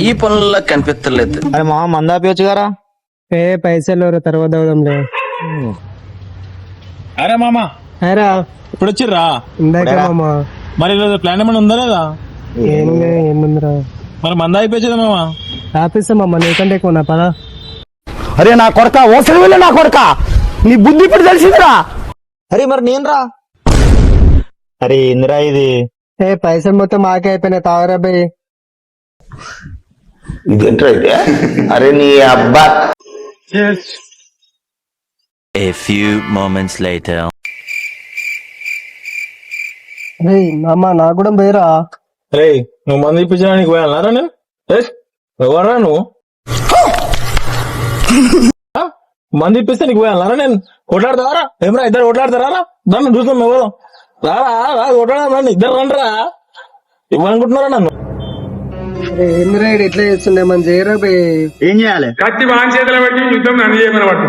ఈ పనుల్లో కనిపించలేదు. అరే మామ మందాపియొచ్చు గారా. పైసలు తర్వాత అవుదాంలే. అరే మామ అరా ఇప్పుడు వచ్చిర్రా? ఇందాక మామ. మరి ప్లాన్ ఏమైనా ఉందా లేదా? ఏముందిరా మరి మంద అయిపోయింది మామ. ఆఫీస్ మామ నీకంటే ఎక్కువ నా పదా. అరే నా కొడక ఓసరి వెళ్ళి నా కొడక నీ బుద్ధి ఇప్పుడు తెలిసిందిరా. అరే మరి నేను రా. అరే ఇందిరా ఇది పైసలు మొత్తం మాకే అయిపోయినాయి తాగరా బై. ఇదేంట్రా ఇది? అరే నీ అబ్బా. A few moments later. మామ నాకు కూడా పోయిరా. రే నువ్వు మంది ఇప్పించడానికి పోయాలరా? నేను ఎవర్రా నువ్వు? మంది ఇప్పిస్తే నీకు పోయాలరా? నేను కొట్లాడతారా? ఏమరా ఇద్దరు కొట్లాడతారా? దాన్ని చూసాం ఎవరు రారా? కొట్లాడా ఇద్దరు రండిరా. ఇవ్వనుకుంటున్నారా నన్ను? ఏంద్రా ఇట్లా చేస్తుండే మన చేయరా బై. ఏం చేయాలి? కత్తి వాన్ చేతిలో పెట్టి యుద్ధం నన్ను చేయమని పట్టు.